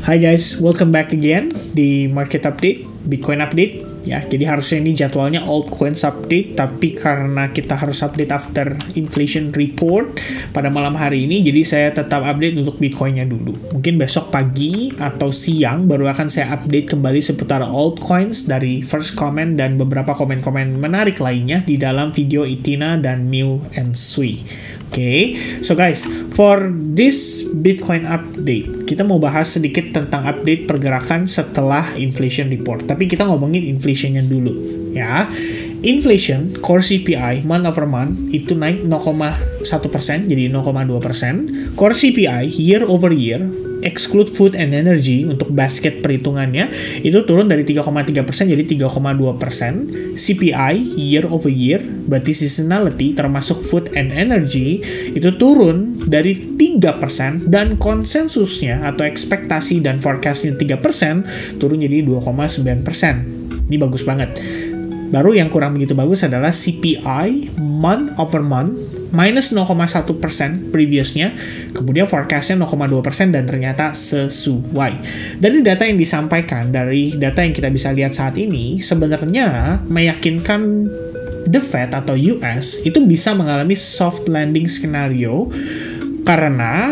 Hai guys, welcome back again di Market Update, Bitcoin Update. Ya, jadi harusnya ini jadwalnya altcoins update, tapi karena kita harus update after inflation report pada malam hari ini, jadi saya tetap update untuk Bitcoinnya dulu. Mungkin besok pagi atau siang baru akan saya update kembali seputar altcoins dari first comment dan beberapa komen-komen menarik lainnya di dalam video Itina dan Mew and Sui. Oke, so guys, for this Bitcoin update, kita mau bahas sedikit tentang update pergerakan setelah inflation report. Tapi kita ngomongin inflationnya dulu, ya. Inflation, core CPI, month over month, itu naik 0,1%, jadi 0,2%. Core CPI, year over year, exclude food and energy, untuk basket perhitungannya, itu turun dari 3,3% jadi 3,2%. CPI, year over year, berarti seasonality, termasuk food and energy, itu turun dari 3%, dan konsensusnya, atau ekspektasi dan forecastnya 3%, turun jadi 2,9%. Ini bagus banget. Baru yang kurang begitu bagus adalah CPI month over month minus 0,1% previousnya, kemudian forecastnya 0,2% dan ternyata sesuai. Dari data yang disampaikan, dari data yang kita bisa lihat saat ini, sebenarnya meyakinkan the Fed atau US itu bisa mengalami soft landing scenario karena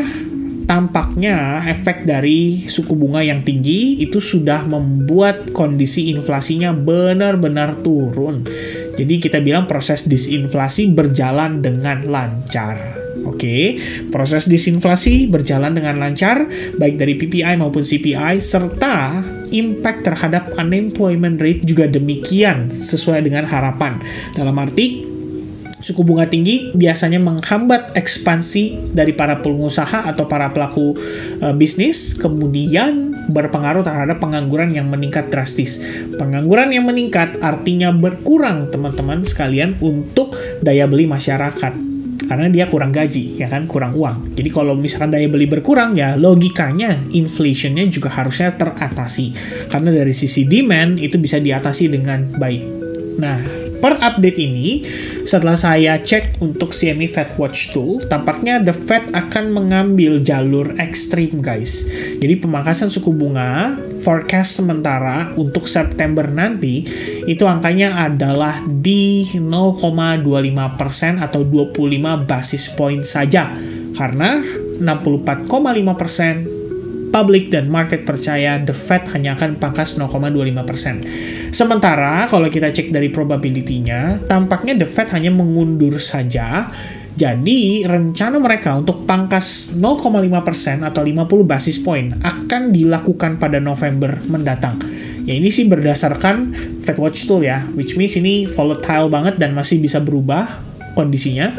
tampaknya efek dari suku bunga yang tinggi itu sudah membuat kondisi inflasinya benar-benar turun. Jadi kita bilang proses disinflasi berjalan dengan lancar. Oke, proses disinflasi berjalan dengan lancar, baik dari PPI maupun CPI, serta impact terhadap unemployment rate juga demikian sesuai dengan harapan. Dalam arti, suku bunga tinggi biasanya menghambat ekspansi dari para pengusaha atau para pelaku bisnis, kemudian berpengaruh terhadap pengangguran yang meningkat drastis. Pengangguran yang meningkat artinya berkurang, teman-teman sekalian, untuk daya beli masyarakat. Karena dia kurang gaji, ya kan, kurang uang. Jadi kalau misalkan daya beli berkurang, ya logikanya inflationnya juga harusnya teratasi. Karena dari sisi demand itu bisa diatasi dengan baik. Nah, per update ini, setelah saya cek untuk CME Fed Watch Tool, tampaknya the Fed akan mengambil jalur ekstrim, guys. Jadi pemangkasan suku bunga, forecast sementara untuk September nanti, itu angkanya adalah di 0,25% atau 25 basis point saja. Karena 64,5% publik dan market percaya the Fed hanya akan pangkas 0,25%. Sementara kalau kita cek dari probability-nya, tampaknya the Fed hanya mengundur saja. Jadi rencana mereka untuk pangkas 0,5% atau 50 basis point akan dilakukan pada November mendatang. Ya, ini sih berdasarkan Fed Watch Tool ya, which means ini volatile banget dan masih bisa berubah kondisinya.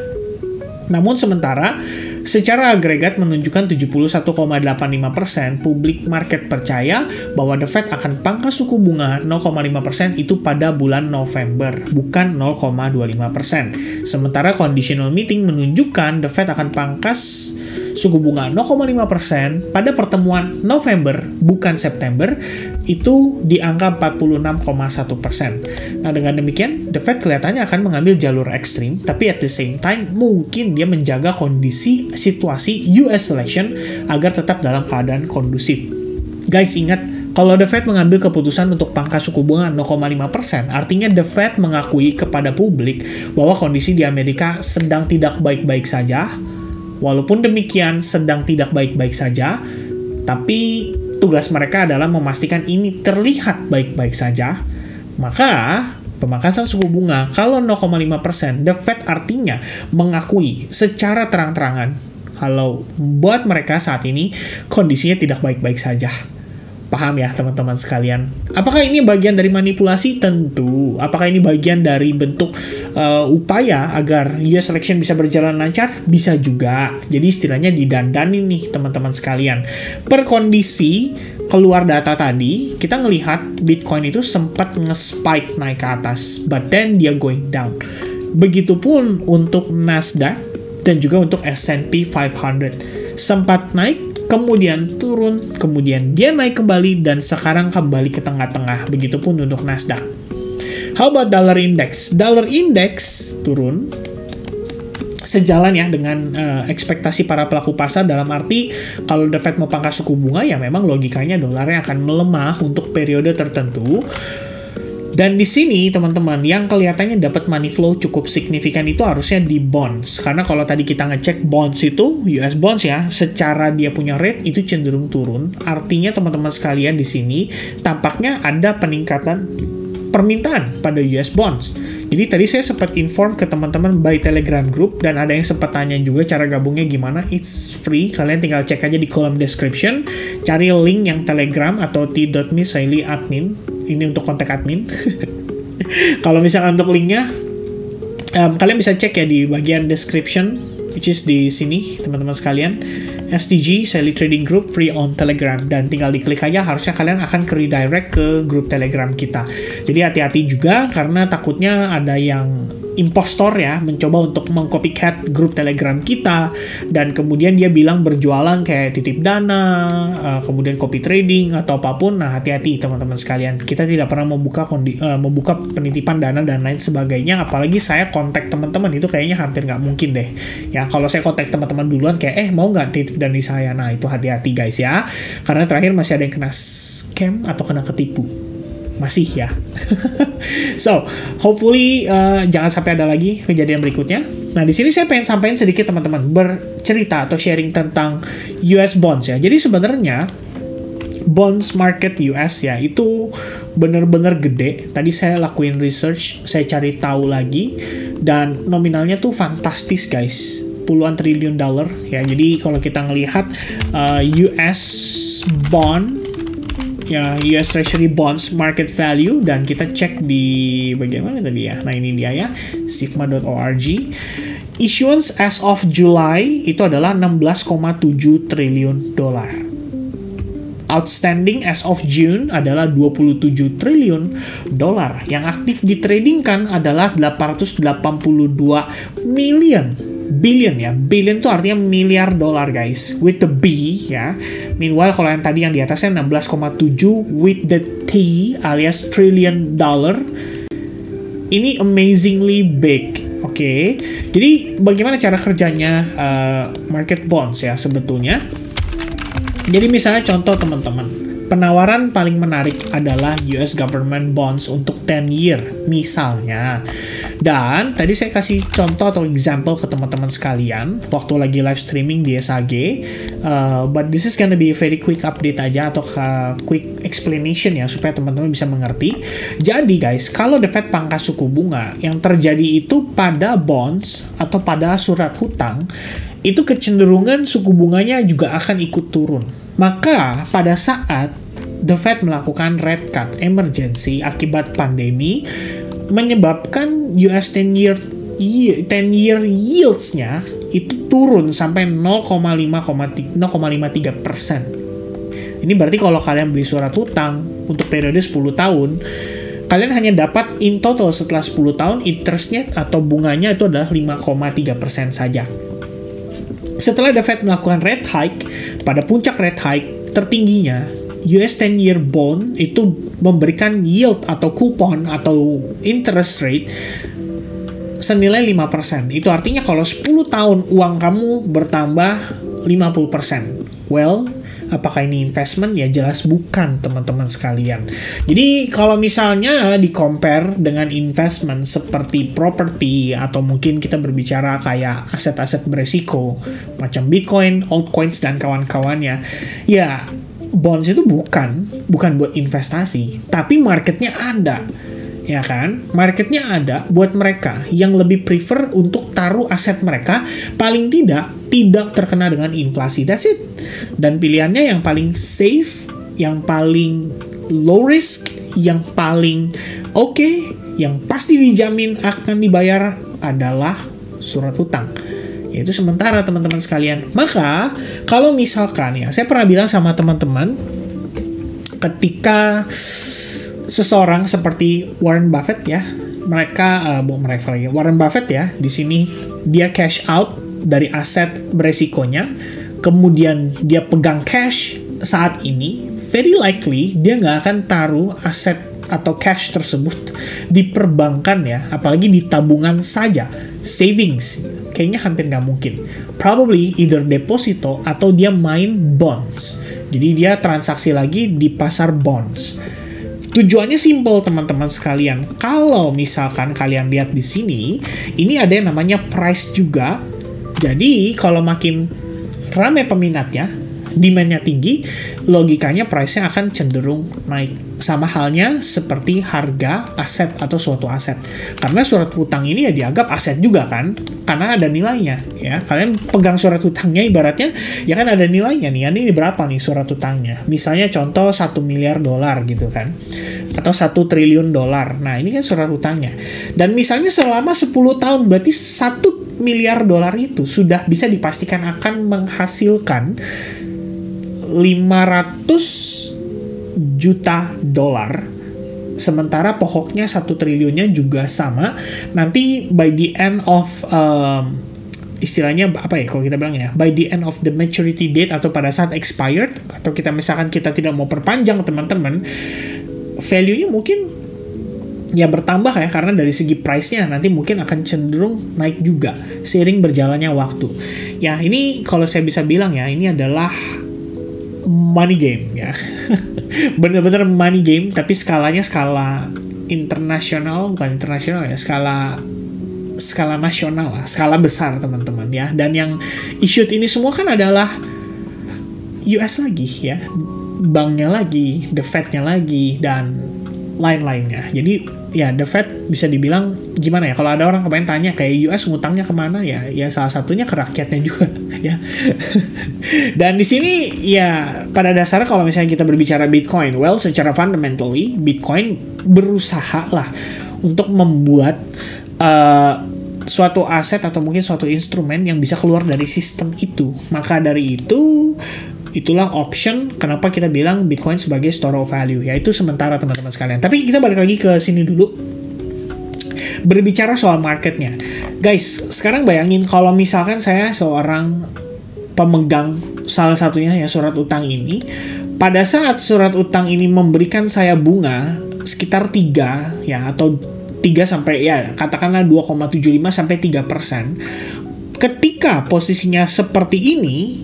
Namun sementara, secara agregat menunjukkan 71,85% publik market percaya bahwa the Fed akan pangkas suku bunga 0,5% itu pada bulan November, bukan 0,25%. Sementara conditional meeting menunjukkan the Fed akan pangkas suku bunga 0,5% pada pertemuan November, bukan September, itu di angka 46,1%. Nah, dengan demikian, the Fed kelihatannya akan mengambil jalur ekstrim, tapi at the same time, mungkin dia menjaga kondisi situasi US election agar tetap dalam keadaan kondusif. Guys, ingat, kalau the Fed mengambil keputusan untuk pangkas suku bunga 0,5%, artinya the Fed mengakui kepada publik bahwa kondisi di Amerika sedang tidak baik-baik saja. Walaupun demikian, sedang tidak baik-baik saja, tapi tugas mereka adalah memastikan ini terlihat baik-baik saja. Maka, pemangkasan suku bunga kalau 0,5%, the Fed artinya mengakui secara terang-terangan kalau buat mereka saat ini kondisinya tidak baik-baik saja. Paham ya teman-teman sekalian? Apakah ini bagian dari manipulasi? Tentu. Apakah ini bagian dari bentuk upaya agar US election bisa berjalan lancar? Bisa juga. Jadi istilahnya didandani nih teman-teman sekalian. Per kondisi keluar data tadi, kita ngelihat Bitcoin itu sempat nge-spike naik ke atas, but then dia going down. Begitupun untuk Nasdaq dan juga untuk S&P 500. Sempat naik, kemudian turun, kemudian dia naik kembali, dan sekarang kembali ke tengah-tengah. Begitupun untuk Nasdaq. How about dollar index? Dollar index turun, sejalan ya dengan ekspektasi para pelaku pasar, dalam arti kalau The Fed mau pangkas suku bunga ya memang logikanya dolarnya akan melemah untuk periode tertentu. Dan di sini teman-teman yang kelihatannya dapat money flow cukup signifikan itu harusnya di bonds. Karena kalau tadi kita ngecek bonds itu, US bonds ya, secara dia punya rate itu cenderung turun. Artinya teman-teman sekalian di sini tampaknya ada peningkatan permintaan pada US bonds. Jadi tadi saya sempat inform ke teman-teman by Telegram group, dan ada yang sempat tanya juga cara gabungnya gimana. It's free, kalian tinggal cek aja di kolom description, cari link yang Telegram atau t.me/admin. Ini untuk kontak admin. Kalau misalkan untuk linknya, kalian bisa cek ya di bagian description, which is di sini teman-teman sekalian. STG Sally Trading Group free on Telegram, dan tinggal diklik aja, harusnya kalian akan ke redirect ke grup Telegram kita. Jadi hati-hati juga karena takutnya ada yang impostor ya mencoba untuk mengcopycat grup Telegram kita, dan kemudian dia bilang berjualan kayak titip dana, kemudian copy trading atau apapun. Nah, hati-hati teman-teman sekalian, kita tidak pernah membuka penitipan dana dan lain sebagainya. Apalagi saya kontak teman-teman itu kayaknya hampir nggak mungkin deh ya. Kalau saya kontak teman-teman duluan kayak mau nggak titip dana di saya, nah itu hati-hati guys ya, karena terakhir masih ada yang kena scam atau kena ketipu. Masih ya. So, hopefully jangan sampai ada lagi kejadian berikutnya. Nah, di sini saya pengen sampaikan sedikit teman-teman, bercerita atau sharing tentang US bonds ya. Jadi sebenarnya bonds market US ya itu bener-bener gede. Tadi saya lakuin research, saya cari tahu lagi, dan nominalnya tuh fantastis guys, puluhan triliun dolar ya. Jadi kalau kita ngelihat US bond ya, US Treasury bonds market value, dan kita cek di bagian mana tadi ya. Nah, ini dia ya, sigma.org. Issuance as of July itu adalah 16,7 triliun dolar. Outstanding as of June adalah 27 triliun dolar. Yang aktif ditradingkan adalah 882 billion ya. Billion itu artinya miliar dolar guys, with the B ya. Meanwhile kalau yang tadi yang di atasnya 16,7 with the T alias trillion dollar. Ini amazingly big. Oke. Jadi bagaimana cara kerjanya market bonds ya sebetulnya? Jadi misalnya contoh teman-teman, penawaran paling menarik adalah US government bonds untuk 10 year misalnya. Dan tadi saya kasih contoh atau example ke teman-teman sekalian waktu lagi live streaming di SAG. But this is gonna be a very quick update aja atau quick explanation ya supaya teman-teman bisa mengerti. Jadi guys, kalau The Fed pangkas suku bunga, yang terjadi itu pada bonds atau pada surat hutang, itu kecenderungan suku bunganya juga akan ikut turun. Maka pada saat The Fed melakukan rate cut emergency akibat pandemi, menyebabkan US 10-year yields-nya itu turun sampai 0,53%. Ini berarti kalau kalian beli surat hutang untuk periode 10 tahun, kalian hanya dapat in total setelah 10 tahun interest-nya atau bunganya itu adalah 5,3% saja. Setelah The Fed melakukan rate hike, pada puncak rate hike tertingginya, US 10-year bond itu memberikan yield atau kupon atau interest rate senilai 5%. Itu artinya kalau 10 tahun uang kamu bertambah 50%. Well, apakah ini investment? Ya jelas bukan teman-teman sekalian. Jadi kalau misalnya di-compare dengan investment seperti property atau mungkin kita berbicara kayak aset-aset beresiko macam Bitcoin, altcoins dan kawan-kawannya, ya bonds itu bukan buat investasi, tapi marketnya ada. Ya kan? Marketnya ada buat mereka yang lebih prefer untuk taruh aset mereka paling tidak terkena dengan inflasi. That's it. Dan pilihannya yang paling safe, yang paling low risk, yang paling oke, yang pasti dijamin akan dibayar adalah surat hutang. Yaitu sementara teman-teman sekalian. Maka kalau misalkan ya, saya pernah bilang sama teman-teman ketika seseorang seperti Warren Buffett ya, Warren Buffett ya, di sini dia cash out dari aset beresikonya, kemudian dia pegang cash saat ini, very likely dia nggak akan taruh aset atau cash tersebut di perbankan ya, apalagi di tabungan saja, savings. kayaknya hampir nggak mungkin. Probably either deposito atau dia main bonds. Jadi dia transaksi lagi di pasar bonds. Tujuannya simple teman-teman sekalian. Kalau misalkan kalian lihat di sini, ini ada yang namanya price juga. Jadi kalau makin ramai peminatnya, demand-nya tinggi, logikanya price-nya akan cenderung naik. Sama halnya seperti harga aset atau suatu aset. Karena surat hutang ini ya dianggap aset juga kan, karena ada nilainya. Ya, kalian pegang surat hutangnya ibaratnya, ya kan ada nilainya nih. Ini berapa nih surat hutangnya? Misalnya contoh 1 miliar dolar gitu kan, atau 1 triliun dolar. Nah ini kan surat hutangnya. Dan misalnya selama 10 tahun, berarti 1 miliar dolar itu sudah bisa dipastikan akan menghasilkan 500 juta dolar, sementara pokoknya 1 triliunnya juga sama. Nanti by the end of istilahnya apa ya kalau kita bilang ya, by the end of the maturity date atau pada saat expired, atau kita misalkan kita tidak mau perpanjang teman-teman, value-nya mungkin ya bertambah ya, karena dari segi price-nya nanti mungkin akan cenderung naik juga seiring berjalannya waktu. Ya ini kalau saya bisa bilang ya, ini adalah money game ya. Bener-bener money game, tapi skalanya skala internasional, bukan internasional ya, skala nasional lah, skala besar teman-teman ya. Dan yang issued ini semua kan adalah US lagi ya, banknya lagi, the Fed-nya lagi, dan lain-lainnya. Jadi ya the Fed bisa dibilang gimana ya, kalau ada orang kepengen tanya kayak US ngutangnya kemana ya, ya salah satunya ke rakyatnya juga ya. Dan di sini ya pada dasarnya kalau misalnya kita berbicara Bitcoin, well secara fundamentally Bitcoin berusaha lah untuk membuat suatu aset atau mungkin suatu instrumen yang bisa keluar dari sistem itu. Maka dari itu, itulah option kenapa kita bilang Bitcoin sebagai store of value, yaitu sementara teman-teman sekalian. Tapi kita balik lagi ke sini dulu, berbicara soal marketnya. Guys, sekarang bayangin kalau misalkan saya seorang pemegang salah satunya ya surat utang ini, pada saat surat utang ini memberikan saya bunga sekitar 3 ya, atau 3 sampai ya katakanlah 2,75 sampai 3%. Ketika posisinya seperti ini,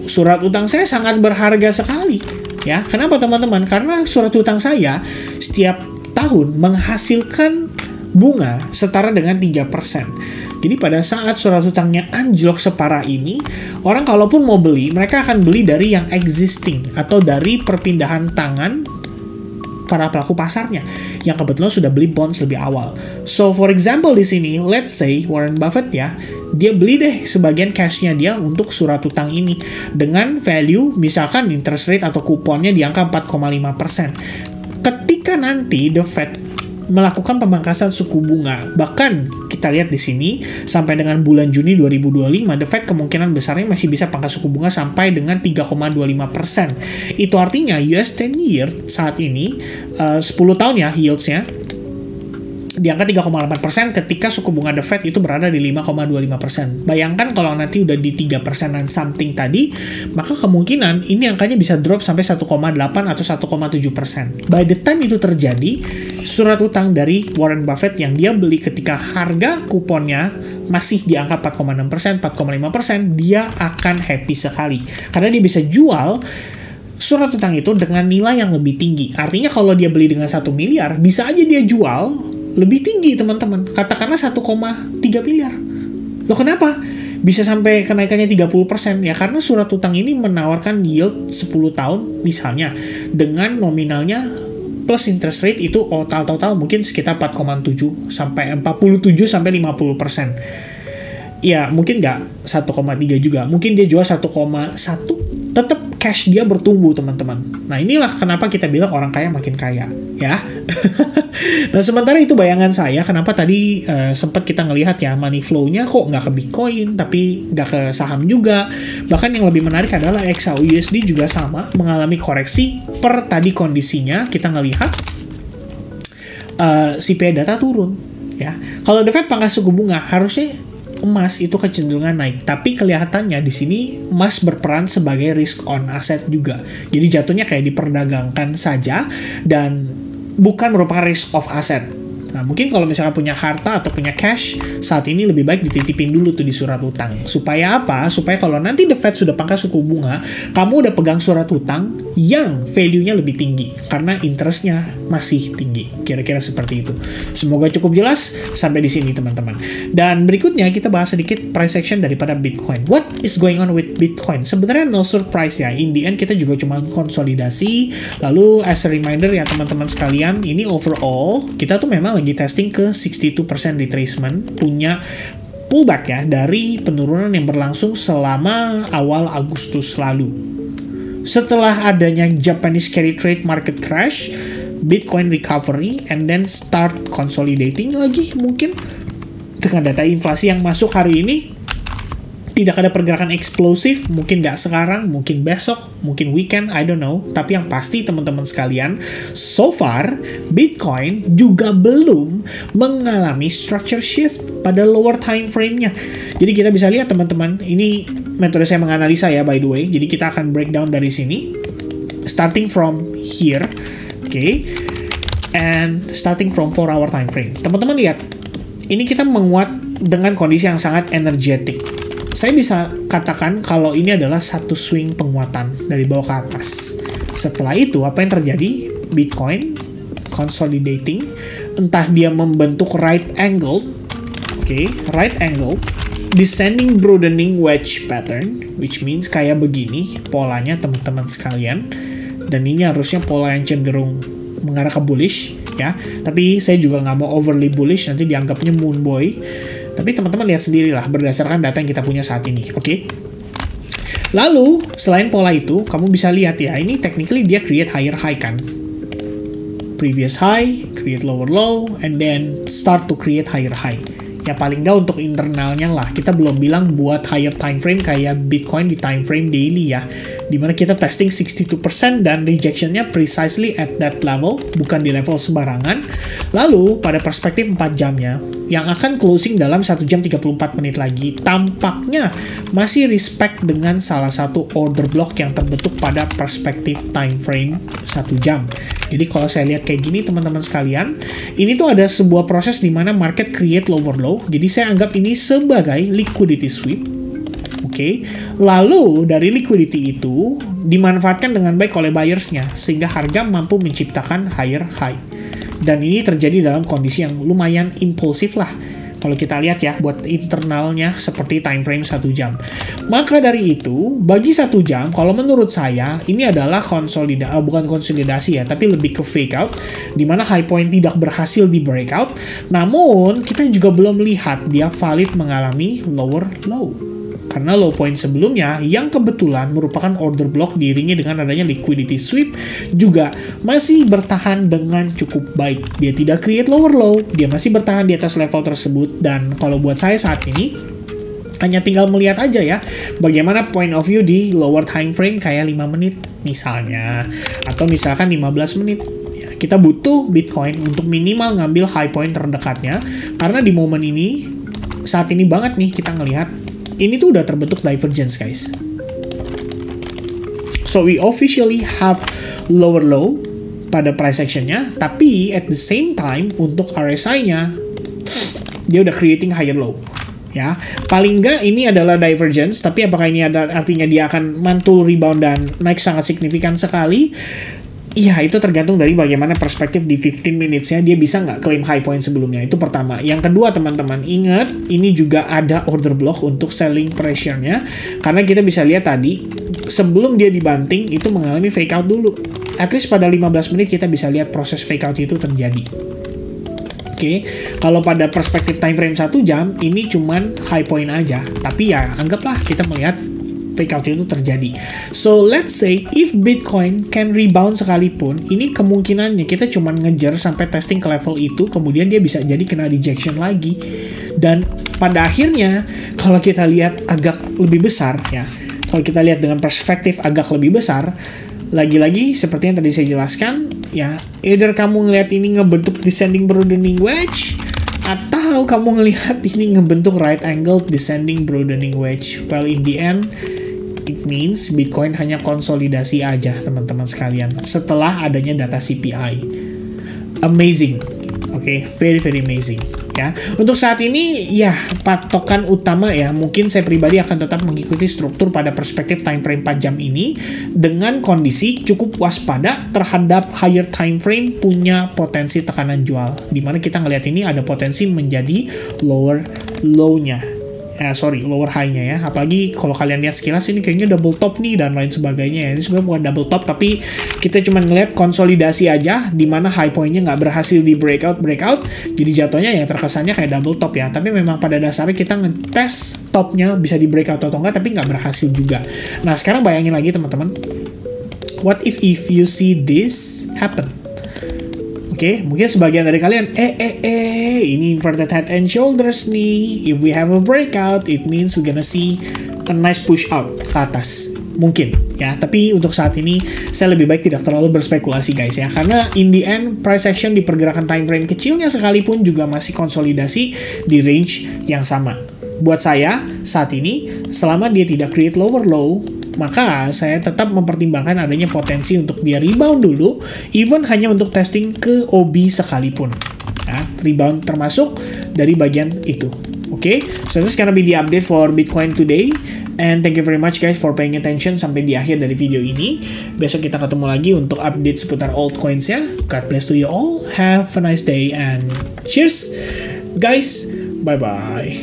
surat utang saya sangat berharga sekali ya. Kenapa teman-teman? Karena surat utang saya setiap tahun menghasilkan bunga setara dengan 3%. Jadi pada saat surat utangnya anjlok separah ini, orang kalaupun mau beli, mereka akan beli dari yang existing atau dari perpindahan tangan para pelaku pasarnya yang kebetulan sudah beli bonds lebih awal. So for example di sini, let's say Warren Buffett ya, dia beli deh sebagian cashnya dia untuk surat utang ini dengan value misalkan interest rate atau kuponnya di angka 4,5%. Ketika nanti the Fed melakukan pemangkasan suku bunga, bahkan kita lihat di sini sampai dengan bulan Juni 2025, the Fed kemungkinan besarnya masih bisa pangkas suku bunga sampai dengan 3,25%. Itu artinya US 10 year saat ini 10 tahun ya yields-nya di angka 3,8% ketika suku bunga the Fed itu berada di 5,25%. Bayangkan kalau nanti udah di 3% dan something tadi, maka kemungkinan ini angkanya bisa drop sampai 1,8 atau 1,7%. By the time itu terjadi, surat utang dari Warren Buffett yang dia beli ketika harga kuponnya masih di angka 4,6%, 4,5%, dia akan happy sekali. Karena dia bisa jual surat utang itu dengan nilai yang lebih tinggi. Artinya kalau dia beli dengan 1 miliar, bisa aja dia jual lebih tinggi teman-teman, katakanlah 1,3 miliar. Loh kenapa? Bisa sampai kenaikannya 30%? Ya karena surat utang ini menawarkan yield 10 tahun misalnya dengan nominalnya plus interest rate itu total mungkin sekitar 47 sampai 50%. Ya mungkin nggak 1,3 juga, mungkin dia jual 1,1, tetap cash dia bertumbuh teman-teman. Nah inilah kenapa kita bilang orang kaya makin kaya ya. Nah sementara itu bayangan saya kenapa tadi sempat kita ngelihat ya money flow-nya kok nggak ke Bitcoin tapi nggak ke saham juga. Bahkan yang lebih menarik adalah XAUUSD juga sama mengalami koreksi per tadi kondisinya kita ngelihat CPI data turun ya. Kalau The Fed pangkas suku bunga harusnya emas itu kecenderungan naik, tapi kelihatannya di sini emas berperan sebagai risk on asset juga. Jadi jatuhnya kayak diperdagangkan saja dan bukan merupakan risk of asset. Nah, mungkin kalau misalnya punya harta atau punya cash, saat ini lebih baik dititipin dulu tuh di surat utang. Supaya apa? Supaya kalau nanti The Fed sudah pangkas suku bunga, kamu udah pegang surat utang yang value-nya lebih tinggi. Karena interest-nya masih tinggi. Kira-kira seperti itu. Semoga cukup jelas sampai di sini teman-teman. Dan berikutnya kita bahas sedikit price action daripada Bitcoin. What is going on with Bitcoin? Sebenarnya no surprise ya. In the end kita juga cuma konsolidasi. Lalu as a reminder ya teman-teman sekalian, ini overall kita tuh memang lagi testing ke 62% retracement, punya pullback ya dari penurunan yang berlangsung selama awal Agustus lalu. Setelah adanya Japanese carry trade market crash, Bitcoin recovery, and then start consolidating lagi mungkin dengan data inflasi yang masuk hari ini. Tidak ada pergerakan eksplosif, mungkin nggak sekarang, mungkin besok, mungkin weekend, I don't know. Tapi yang pasti teman-teman sekalian, so far Bitcoin juga belum mengalami structure shift pada lower time frame-nya. Jadi kita bisa lihat teman-teman, ini metode saya menganalisa ya by the way. Jadi kita akan breakdown dari sini, starting from here, oke, and starting from 4-hour time frame. Teman-teman lihat, ini kita menguat dengan kondisi yang sangat energetic. Saya bisa katakan kalau ini adalah satu swing penguatan dari bawah ke atas. Setelah itu, apa yang terjadi? Bitcoin consolidating, entah dia membentuk right angle, right angle, descending broadening wedge pattern, which means kayak begini polanya teman-teman sekalian. Dan ini harusnya pola yang cenderung mengarah ke bullish, ya. Tapi saya juga nggak mau overly bullish, nanti dianggapnya moon boy. Tapi teman-teman lihat sendirilah berdasarkan data yang kita punya saat ini, oke? Lalu, selain pola itu, kamu bisa lihat ya, ini technically dia create higher high kan? Previous high, create lower low, and then start to create higher high. Ya paling nggak untuk internalnya lah, kita belum bilang buat higher time frame kayak Bitcoin di time frame daily ya. Dimana kita testing 62% dan rejectionnya precisely at that level, bukan di level sembarangan. Lalu, pada perspektif 4 jamnya, yang akan closing dalam 1 jam 34 menit lagi, tampaknya masih respect dengan salah satu order block yang terbentuk pada perspektif time frame 1 jam. Jadi kalau saya lihat kayak gini teman-teman sekalian, ini tuh ada sebuah proses di mana market create lower low. Jadi saya anggap ini sebagai liquidity sweep. Oke, lalu dari liquidity itu dimanfaatkan dengan baik oleh buyers-nya sehingga harga mampu menciptakan higher high. Dan ini terjadi dalam kondisi yang lumayan impulsif lah. Kalau kita lihat ya, buat internalnya seperti time frame 1 jam. Maka dari itu, bagi 1 jam, kalau menurut saya, ini adalah bukan konsolidasi ya, tapi lebih ke fake out, di mana high point tidak berhasil di breakout, namun kita juga belum lihat dia valid mengalami lower low. Karena low point sebelumnya, yang kebetulan merupakan order block diiringi dengan adanya liquidity sweep, juga masih bertahan dengan cukup baik. Dia tidak create lower low, dia masih bertahan di atas level tersebut, dan kalau buat saya saat ini, hanya tinggal melihat aja ya, bagaimana point of view di lower time frame kayak 5 menit misalnya, atau misalkan 15 menit. Kita butuh Bitcoin untuk minimal ngambil high point terdekatnya, karena di momen ini, saat ini banget nih kita ngelihat, ini tuh udah terbentuk divergence guys. So we officially have lower low pada price action-nya, tapi at the same time untuk RSI-nya dia udah creating higher low. Ya, paling nggak ini adalah divergence, tapi apakah ini artinya dia akan mantul rebound dan naik sangat signifikan sekali? Iya, itu tergantung dari bagaimana perspektif di 15 minutes-nya dia bisa nggak claim high point sebelumnya. Itu pertama. Yang kedua, teman-teman, ingat ini juga ada order block untuk selling pressure-nya. Karena kita bisa lihat tadi, sebelum dia dibanting, itu mengalami fake out dulu. At least pada 15 menit kita bisa lihat proses fake out itu terjadi. Oke, kalau pada perspektif time frame 1 jam, ini cuman high point aja. Tapi ya, anggaplah kita melihat fake out itu terjadi. So, let's say if Bitcoin can rebound sekalipun, ini kemungkinannya kita cuma ngejar sampai testing ke level itu, kemudian dia bisa jadi kena rejection lagi. Dan pada akhirnya, kalau kita lihat agak lebih besar, ya, kalau kita lihat dengan perspektif agak lebih besar, lagi-lagi seperti yang tadi saya jelaskan, ya, either kamu ngelihat ini ngebentuk descending broadening wedge, atau kamu ngelihat ini ngebentuk right angle descending broadening wedge. Well, in the end, it means Bitcoin hanya konsolidasi aja, teman-teman sekalian, setelah adanya data CPI. Amazing. Oke, very amazing ya. Untuk saat ini ya patokan utama ya, mungkin saya pribadi akan tetap mengikuti struktur pada perspektif time frame 4 jam ini dengan kondisi cukup waspada terhadap higher time frame punya potensi tekanan jual, dimana kita ngelihat ini ada potensi menjadi lower low-nya. Lower high-nya ya. Apalagi kalau kalian lihat sekilas ini kayaknya double top nih dan lain sebagainya ya. Ini sebenarnya bukan double top, tapi kita cuma ngeliat konsolidasi aja di mana high point-nya nggak berhasil di breakout. Jadi jatuhnya ya terkesannya kayak double top ya. Tapi memang pada dasarnya kita ngetes topnya bisa di breakout atau enggak, tapi nggak berhasil juga. Nah, sekarang bayangin lagi teman-teman. What if you see this happen? Oke, mungkin sebagian dari kalian, ini inverted head and shoulders nih. If we have a breakout, it means we're gonna see a nice push out ke atas. Mungkin, ya. Tapi untuk saat ini, saya lebih baik tidak terlalu berspekulasi, guys, ya. Karena in the end, price action di pergerakan time frame kecilnya sekalipun juga masih konsolidasi di range yang sama. Buat saya, saat ini, selama dia tidak create lower low, maka saya tetap mempertimbangkan adanya potensi untuk dia rebound dulu, even hanya untuk testing ke OB sekalipun. Nah, rebound termasuk dari bagian itu. Oke, so this gonna be the update for Bitcoin today. And thank you very much guys for paying attention sampai di akhir dari video ini. Besok kita ketemu lagi untuk update seputar altcoins ya. God bless to you all. Have a nice day and cheers guys. Bye-bye.